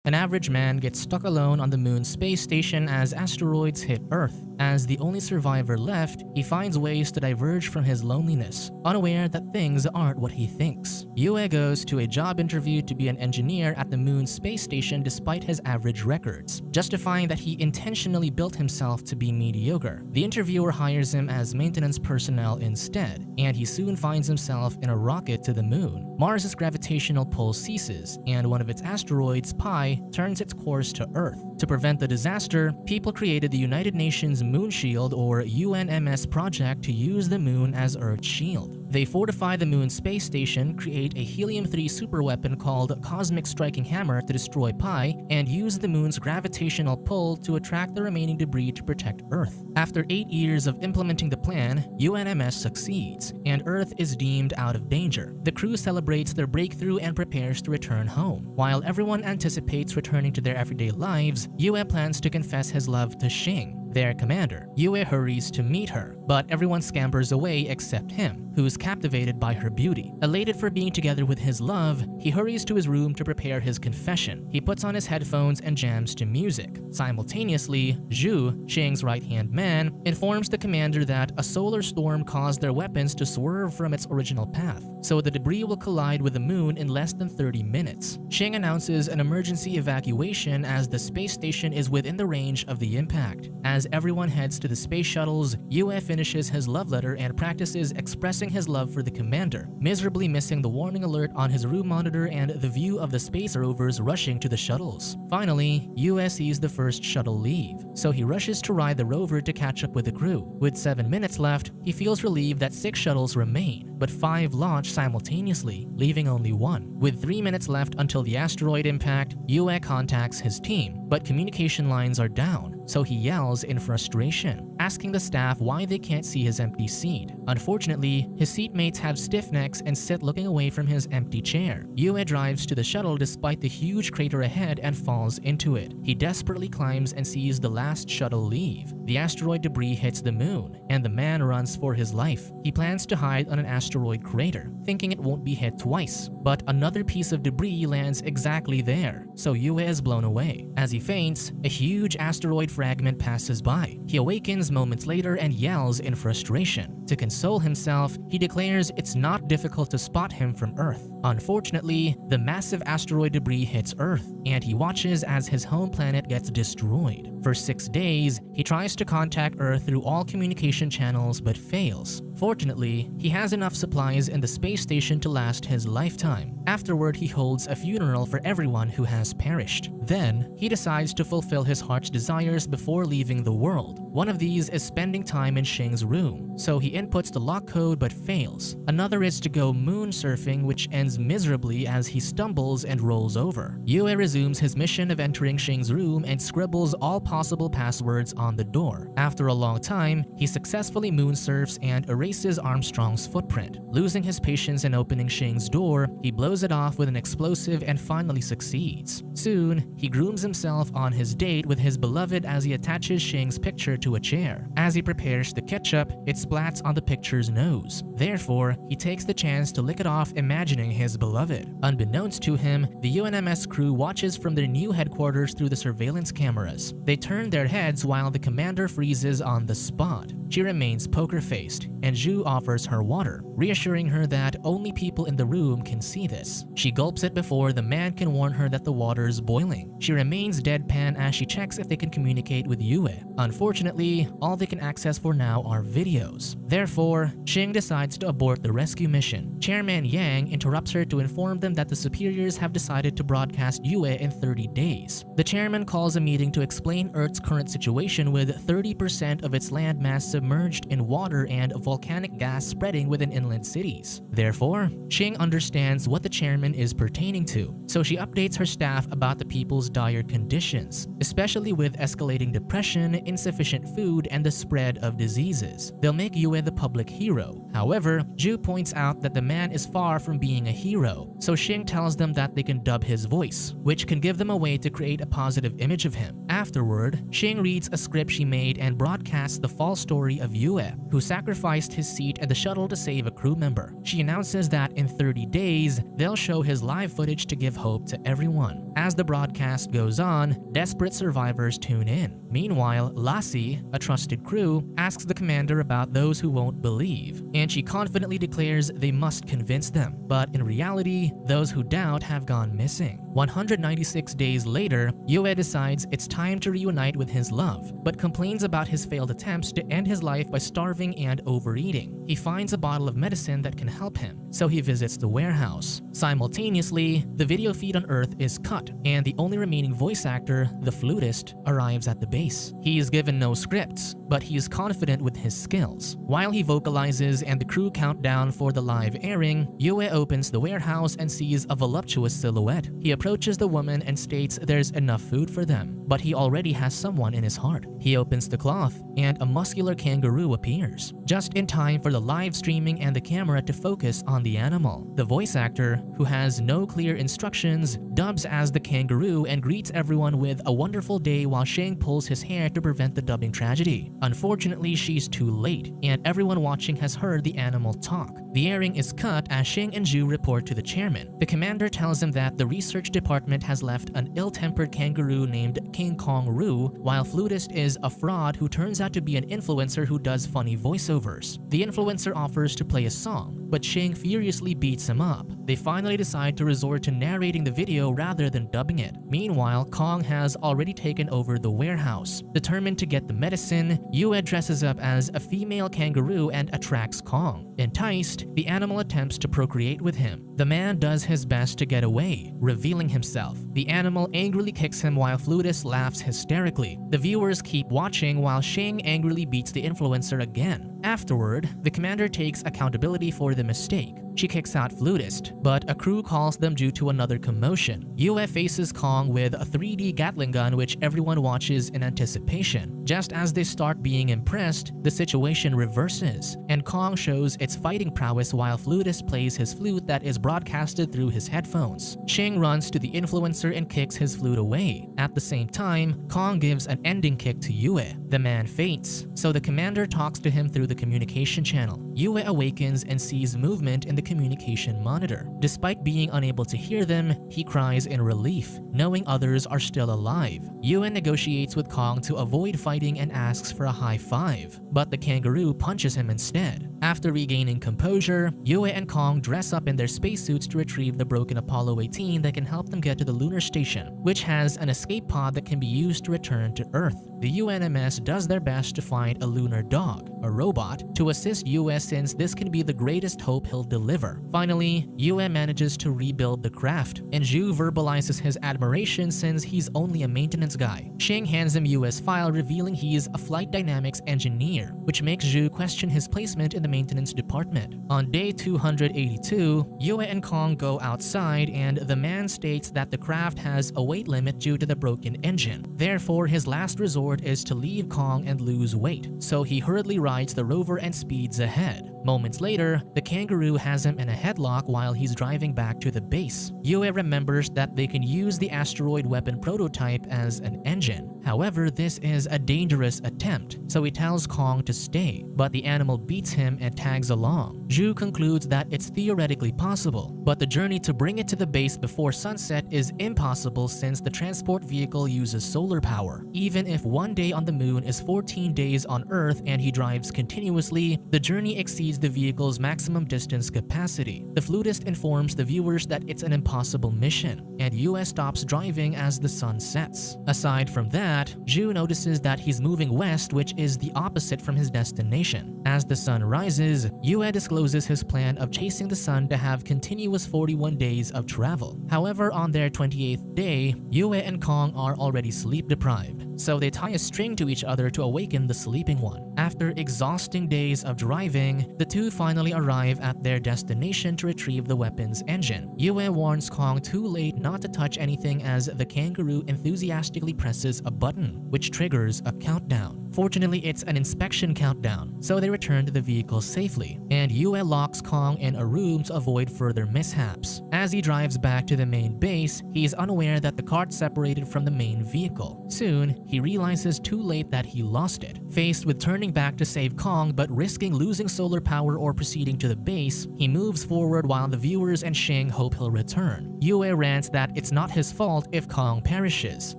An average man gets stuck alone on the moon's space station as asteroids hit Earth. As the only survivor left, he finds ways to diverge from his loneliness, unaware that things aren't what he thinks. Yue goes to a job interview to be an engineer at the moon's space station despite his average records, justifying that he intentionally built himself to be mediocre. The interviewer hires him as maintenance personnel instead, and he soon finds himself in a rocket to the moon. Mars's gravitational pull ceases, and one of its asteroids, Pi, turns its course to Earth. To prevent the disaster, people created the United Nations Moon Shield, or UNMS, project to use the moon as Earth's shield. They fortify the moon's space station, create a helium-3 superweapon called Cosmic Striking Hammer to destroy Pi, and use the moon's gravitational pull to attract the remaining debris to protect Earth. After 8 years of implementing the plan, UNMS succeeds, and Earth is deemed out of danger. The crew celebrates their breakthrough and prepares to return home. While everyone anticipates returning to their everyday lives, Yue plans to confess his love to Xing, their commander. Yue hurries to meet her, but everyone scampers away except him, who's captivated by her beauty. Elated for being together with his love, he hurries to his room to prepare his confession. He puts on his headphones and jams to music. Simultaneously, Zhu, Xing's right-hand man, informs the commander that a solar storm caused their weapons to swerve from its original path, so the debris will collide with the moon in less than 30 minutes. Xing announces an emergency evacuation as the space station is within the range of the impact. As everyone heads to the space shuttles, Yue finishes his love letter and practices expressing his love for the commander, miserably missing the warning alert on his room monitor and the view of the space rovers rushing to the shuttles. Finally, Yue sees the first shuttle leave, so he rushes to ride the rover to catch up with the crew. With 7 minutes left, he feels relieved that 6 shuttles remain, but 5 launch simultaneously, leaving only 1. With 3 minutes left until the asteroid impact, Yue contacts his team, but communication lines are down, so he yells in frustration, asking the staff why they can't see his empty seat. Unfortunately, his seatmates have stiff necks and sit looking away from his empty chair. Yue drives to the shuttle despite the huge crater ahead and falls into it. He desperately climbs and sees the last shuttle leave. The asteroid debris hits the moon, and the man runs for his life. He plans to hide on an asteroid crater, thinking it won't be hit twice, but another piece of debris lands exactly there, so Yue is blown away. As he faints, a huge asteroid fragment passes by. He awakens moments later and yells in frustration. To console himself, he declares it's not difficult to spot him from Earth. Unfortunately, the massive asteroid debris hits Earth, and he watches as his home planet gets destroyed. For 6 days, he tries to contact Earth through all communication channels but fails. Fortunately, he has enough supplies in the space station to last his lifetime. Afterward, he holds a funeral for everyone who has perished. Then, he decides to fulfill his heart's desires before leaving the world. One of these is spending time in Xing's room, so he inputs the lock code but fails. Another is to go moon surfing, which ends miserably as he stumbles and rolls over. Yue resumes his mission of entering Xing's room and scribbles all possible passwords on the door. After a long time, he successfully moon surfs and erases Armstrong's footprint. Losing his patience in opening Xing's door, he blows it off with an explosive and finally succeeds. Soon, he grooms himself on his date with his beloved as he attaches Xing's picture to a chair. As he prepares the ketchup, it splats on the picture's nose. Therefore, he takes the chance to lick it off, imagining his beloved. Unbeknownst to him, the UNMS crew watches from their new headquarters through the surveillance cameras. They turn their heads while the commander freezes on the spot. She remains poker-faced, and Zhu offers her water, reassuring her that only people in the room can see this. She gulps it before the man can warn her that the water's boiling. She remains deadpan as she checks if they can communicate with Yue. Unfortunately, all they can access for now are videos. Therefore, Xing decides to abort the rescue mission. Chairman Yang interrupts her to inform them that the superiors have decided to broadcast Yue in 30 days. The chairman calls a meeting to explain Earth's current situation with 30% of its landmass submerged in water and volcanic gas spreading within inland cities. Therefore, Xing understands what the chairman is pertaining to, so she updates her staff about the people's dire conditions, especially with escalating depression, insufficient food, and the spread of diseases. They'll make Yue the public hero. However, Zhu points out that the man is far from being a hero, so Xing tells them that they can dub his voice, which can give them a way to create a positive image of him. Afterward, Xing reads a script she made and broadcasts the false story of Yue, who sacrificed his seat in the shuttle to save a crew member. She announces that in 30 days, they'll show his live footage to give hope to everyone. As the broadcast goes on, desperate survivors tune in. Meanwhile, Lassie, a trusted crew, asks the commander about those who won't believe, and she confidently declares they must convince them. But in reality, those who doubt have gone missing. 196 days later, Yue decides it's time to reunite with his love, but complains about his failed attempts to end his life by starving and overeating. He finds a bottle of medicine that can help him, so he visits the warehouse. Simultaneously, the video feed on Earth is cut, and the only remaining voice actor, the flutist, arrives at the base. He is given no scripts, but he is confident with his skills. While he vocalizes and the crew count down for the live airing, Yue opens the warehouse and sees a voluptuous silhouette. He approaches the woman and states there's enough food for them, but he already has someone in his heart. He opens the cloth, and a muscular kangaroo appears, just in time for the live streaming and the camera to focus on the animal. The voice actor, who has no clear instructions, dubs as the kangaroo and greets everyone with a wonderful day while Xing pulls his hair to prevent the dubbing tragedy. Unfortunately, she's too late, and everyone watching has heard the animal talk. The airing is cut as Xing and Zhu report to the chairman. The commander tells him that the research department has left an ill-tempered kangaroo named King Kong Roo, while Flutist is a fraud who turns out to be an influencer who does funny voiceovers. The influencer offers to play a song, but Xing furiously beats him up. They finally decide to resort to narrating the video rather than dubbing it. Meanwhile, Kong has already taken over the warehouse. Determined to get the medicine, Yue dresses up as a female kangaroo and attracts Kong. Enticed, the animal attempts to procreate with him. The man does his best to get away, revealing himself. The animal angrily kicks him while Flutist laughs hysterically. The viewers keep watching while Xing angrily beats the influencer again. Afterward, the commander takes accountability for the mistake. She kicks out Flutist, but a crew calls them due to another commotion. Yue faces Kong with a 3D Gatling gun which everyone watches in anticipation. Just as they start being impressed, the situation reverses, and Kong shows its fighting prowess while Flutist plays his flute that is broadcasted through his headphones. Xing runs to the influencer and kicks his flute away. At the same time, Kong gives an ending kick to Yue. The man faints, so the commander talks to him through the communication channel. Yue awakens and sees movement in the communication monitor. Despite being unable to hear them, he cries in relief, knowing others are still alive. Yue negotiates with Kong to avoid fighting and asks for a high five, but the kangaroo punches him instead. After regaining composure, Yue and Kong dress up in their spacesuits to retrieve the broken Apollo 18 that can help them get to the lunar station, which has an escape pod that can be used to return to Earth. The UNMS does their best to find a lunar dog, a robot, to assist Yue since this can be the greatest hope he'll deliver. Finally, Yue manages to rebuild the craft, and Zhu verbalizes his admiration since he's only a maintenance guy. Xing hands him Yue's file revealing he's a flight dynamics engineer, which makes Zhu question his placement in the maintenance department. On day 282, Yue and Kong go outside and the man states that the craft has a weight limit due to the broken engine. Therefore, his last resort is to leave Kong and lose weight, so he hurriedly rides the rover and speeds ahead. Moments later, the kangaroo has him in a headlock while he's driving back to the base. Yue remembers that they can use the asteroid weapon prototype as an engine. However, this is a dangerous attempt, so he tells Kong to stay, but the animal beats him and tags along. Zhu concludes that it's theoretically possible, but the journey to bring it to the base before sunset is impossible since the transport vehicle uses solar power. Even if one day on the moon is 14 days on Earth and he drives continuously, the journey exceeds the vehicle's maximum distance capacity. The flutist informs the viewers that it's an impossible mission, and Yue stops driving as the sun sets. Aside from that, Zhu notices that he's moving west, which is the opposite from his destination. As the sun rises, Yue discloses his plan of chasing the sun to have continuous 41 days of travel. However, on their 28th day, Yue and Kong are already sleep deprived, so they tie a string to each other to awaken the sleeping one. After exhausting days of driving, the two finally arrive at their destination to retrieve the weapon's engine. Yue warns Kong too late not to touch anything as the kangaroo enthusiastically presses a button, which triggers a countdown. Fortunately, it's an inspection countdown, so they return to the vehicle safely, and Yue locks Kong in a room to avoid further mishaps. As he drives back to the main base, he is unaware that the cart separated from the main vehicle. Soon, he realizes too late that he lost it. Faced with turning back to save Kong but risking losing solar power or proceeding to the base, he moves forward while the viewers and Xing hope he'll return. Yue rants that it's not his fault if Kong perishes,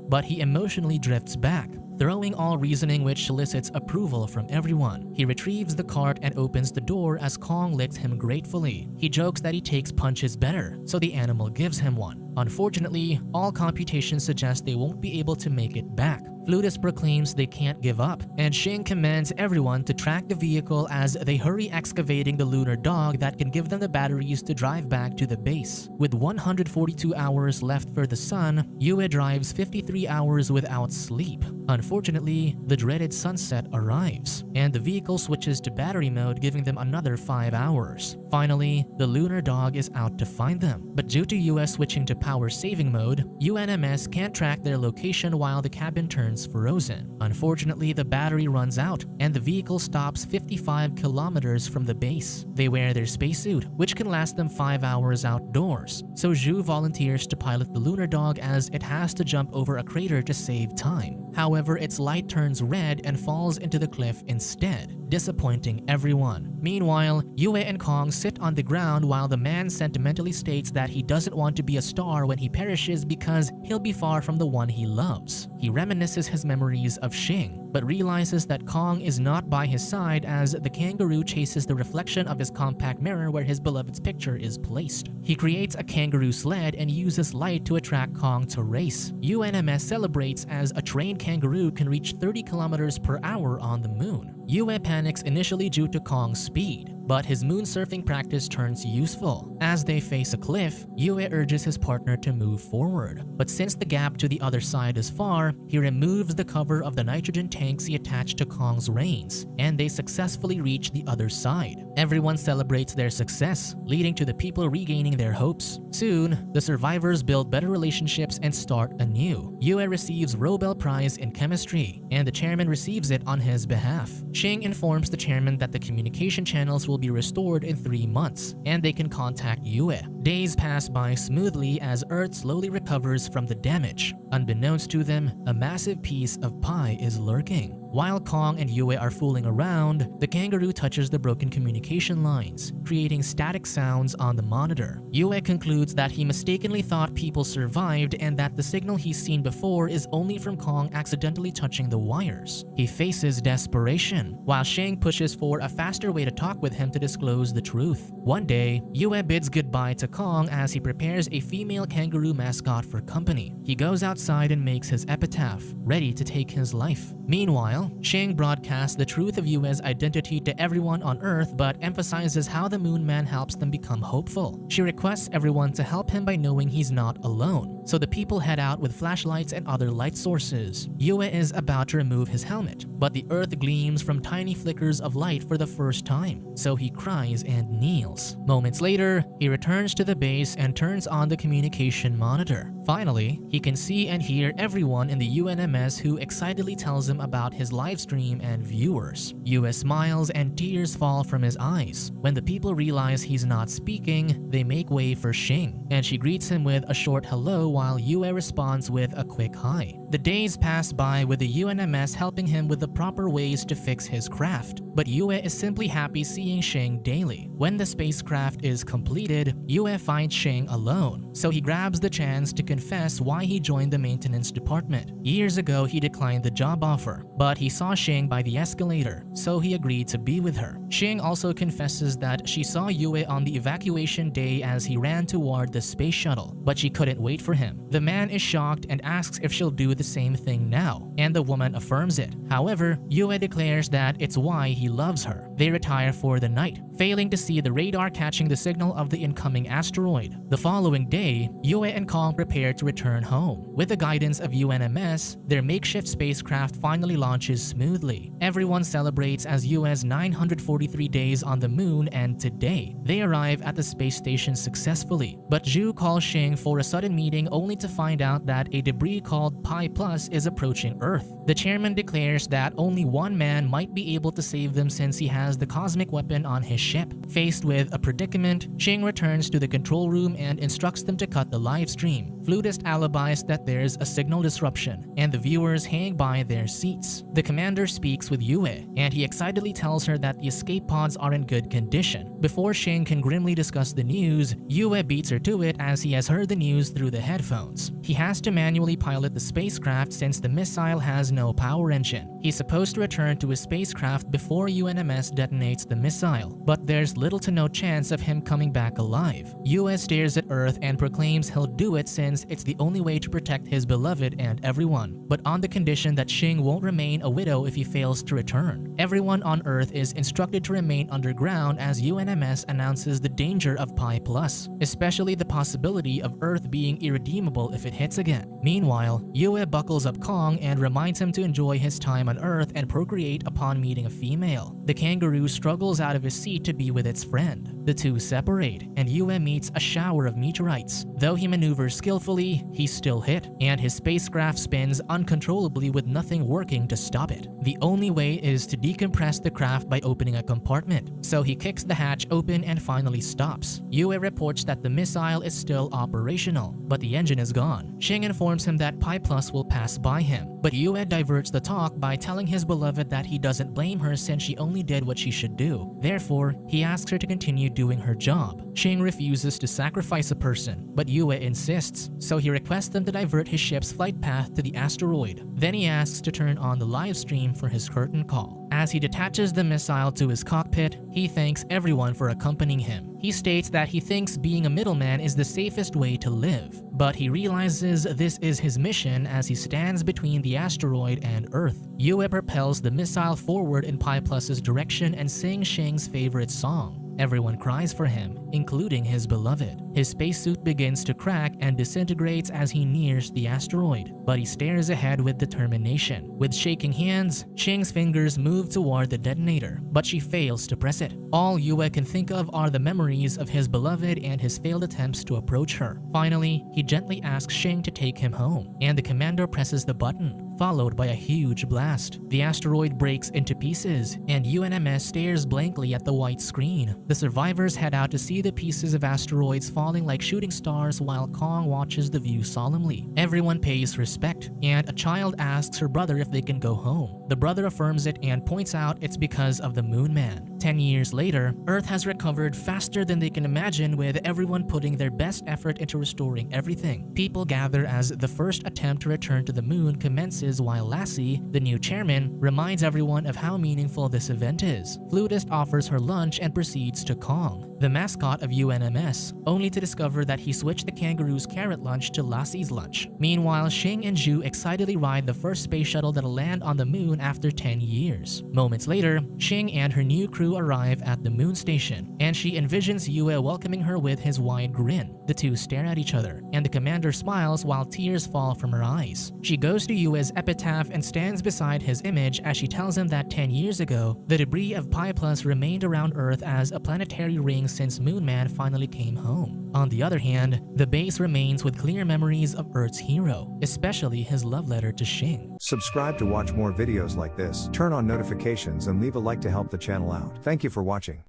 but he emotionally drifts back, throwing all reasoning which solicits approval from everyone. He retrieves the cart and opens the door as Kong licks him gratefully. He jokes that he takes punches better, so the animal gives him one. Unfortunately, all computations suggest they won't be able to make it back. Flutus proclaims they can't give up, and Xing commands everyone to track the vehicle as they hurry excavating the lunar dog that can give them the batteries to drive back to the base. With 142 hours left for the sun, Yue drives 53 hours without sleep. Unfortunately, the dreaded sunset arrives, and the vehicle switches to battery mode, giving them another 5 hours. Finally, the lunar dog is out to find them, but due to Yue switching to power saving mode, UNMS can't track their location while the cabin turns frozen. Unfortunately, the battery runs out, and the vehicle stops 55 kilometers from the base. They wear their spacesuit, which can last them 5 hours outdoors, so Zhu volunteers to pilot the lunar dog as it has to jump over a crater to save time. However, its light turns red and falls into the cliff instead, disappointing everyone. Meanwhile, Yue and Kong sit on the ground while the man sentimentally states that he doesn't want to be a star when he perishes because he'll be far from the one he loves. He reminisces his memories of Xing, but realizes that Kong is not by his side as the kangaroo chases the reflection of his compact mirror where his beloved's picture is placed. He creates a kangaroo sled and uses light to attract Kong to race. UNMS celebrates as a trained kangaroo can reach 30 kilometers per hour on the moon. Yue panics initially due to Kong's speed, but his moon surfing practice turns useful. As they face a cliff, Yue urges his partner to move forward, but since the gap to the other side is far, he removes the cover of the nitrogen tanks he attached to Kong's reins, and they successfully reach the other side. Everyone celebrates their success, leading to the people regaining their hopes. Soon, the survivors build better relationships and start anew. Yue receives Nobel Prize in Chemistry, and the chairman receives it on his behalf. Xing informs the chairman that the communication channels will be restored in 3 months, and they can contact Yue. Days pass by smoothly as Earth slowly recovers from the damage. Unbeknownst to them, a massive piece of pie is lurking. While Kong and Yue are fooling around, the kangaroo touches the broken communication lines, creating static sounds on the monitor. Yue concludes that he mistakenly thought people survived and that the signal he's seen before is only from Kong accidentally touching the wires. He faces desperation, while Xing pushes for a faster way to talk with him to disclose the truth. One day, Yue bids goodbye to Kong as he prepares a female kangaroo mascot for company. He goes outside and makes his epitaph, ready to take his life. Meanwhile, Xing broadcasts the truth of Yue's identity to everyone on Earth but emphasizes how the MoonMan helps them become hopeful. She requests everyone to help him by knowing he's not alone, so the people head out with flashlights and other light sources. Yue is about to remove his helmet, but the Earth gleams from tiny flickers of light for the first time, so he cries and kneels. Moments later, he returns to the base and turns on the communication monitor. Finally, he can see and hear everyone in the UNMS who excitedly tells him about his live stream and viewers. Yue smiles and tears fall from his eyes. When the people realize he's not speaking, they make way for Xing, and she greets him with a short hello while Yue responds with a quick hi. The days pass by with the UNMS helping him with the proper ways to fix his craft, but Yue is simply happy seeing Xing daily. When the spacecraft is completed, Yue finds Xing alone, so he grabs the chance to confess why he joined the maintenance department. Years ago, he declined the job offer, but he saw Xing by the escalator, so he agreed to be with her. Xing also confesses that she saw Yue on the evacuation day as he ran toward the space shuttle, but she couldn't wait for him. The man is shocked and asks if she'll do the same thing now, and the woman affirms it. However, Yue declares that it's why he loves her. They retire for the night, failing to see the radar catching the signal of the incoming asteroid. The following day, Yue and Kong prepare to return home. With the guidance of UNMS, their makeshift spacecraft finally launches smoothly. Everyone celebrates as Yue's 943 days on the moon, and today, they arrive at the space station successfully. But Zhu calls Xing for a sudden meeting only to find out that a debris called Pi Plus is approaching Earth. The chairman declares that only one man might be able to save them since he has the cosmic weapon on his ship. Faced with a predicament, Xing returns to the control room and instructs them to cut the live stream. Flutist alibis that there's a signal disruption, and the viewers hang by their seats. The commander speaks with Yue, and he excitedly tells her that the escape pods are in good condition. Before Xing can grimly discuss the news, Yue beats her to it as he has heard the news through the headphones. He has to manually pilot the spacecraft since the missile has no power engine. He's supposed to return to his spacecraft before UNMS detonates the missile, but there's little to no chance of him coming back alive. Yue stares at Earth and proclaims he'll do it since it's the only way to protect his beloved and everyone, but on the condition that Xing won't remain a widow if he fails to return. Everyone on Earth is instructed to remain underground as UNMS announces the danger of Pi Plus, especially the possibility of Earth being irredeemable if it hits again. Meanwhile, Yue buckles up Kong and reminds him to enjoy his time on Earth and procreate upon meeting a female. The kangaroo struggles out of his seat to be with its friend. The two separate, and Yue meets a shower of meteorites. Though he maneuvers skillfully, he's still hit, and his spacecraft spins uncontrollably with nothing working to stop it. The only way is to decompress the craft by opening a compartment, so he kicks the hatch open and finally stops. Yue reports that the missile is still operational, but the engine is gone. Xing informs him that Pi Plus will pass by him, but Yue diverts the talk by telling his beloved that he doesn't blame her since she only did what she should do. Therefore, he asks her to continue doing her job. Xing refuses to sacrifice a person, but Yue insists, so he requests them to divert his ship's flight path to the asteroid. Then he asks to turn on the live stream for his curtain call. As he detaches the missile to his cockpit, he thanks everyone for accompanying him. He states that he thinks being a middleman is the safest way to live, but he realizes this is his mission as he stands between the asteroid and Earth. Yue propels the missile forward in Pi Plus's direction and sings Xing's favorite song. Everyone cries for him, including his beloved. His spacesuit begins to crack and disintegrates as he nears the asteroid, but he stares ahead with determination. With shaking hands, Xing's fingers move toward the detonator, but she fails to press it. All Yue can think of are the memories of his beloved and his failed attempts to approach her. Finally, he gently asks Xing to take him home, and the commander presses the button, followed by a huge blast. The asteroid breaks into pieces, and UNMS stares blankly at the white screen. The survivors head out to see the pieces of asteroids falling like shooting stars while Kong watches the view solemnly. Everyone pays respect, and a child asks her brother if they can go home. The brother affirms it and points out it's because of the MoonMan. 10 years later, Earth has recovered faster than they can imagine, with everyone putting their best effort into restoring everything. People gather as the first attempt to return to the moon commences while Lassie, the new chairman, reminds everyone of how meaningful this event is. Flutist offers her lunch and proceeds to Kong, the mascot of UNMS, only to discover that he switched the kangaroo's carrot lunch to Lassie's lunch. Meanwhile, Xing and Zhu excitedly ride the first space shuttle that'll land on the moon after 10 years. Moments later, Xing and her new crew arrive at the moon station, and she envisions Yue welcoming her with his wide grin. The two stare at each other, and the commander smiles while tears fall from her eyes. She goes to Yue's epitaph and stands beside his image as she tells him that 10 years ago, the debris of Pi Plus remained around Earth as a planetary ring since MoonMan finally came home. On the other hand, the base remains with clear memories of Earth's hero, especially his love letter to Xing. Subscribe to watch more videos like this, turn on notifications and leave a like to help the channel out. Thank you for watching.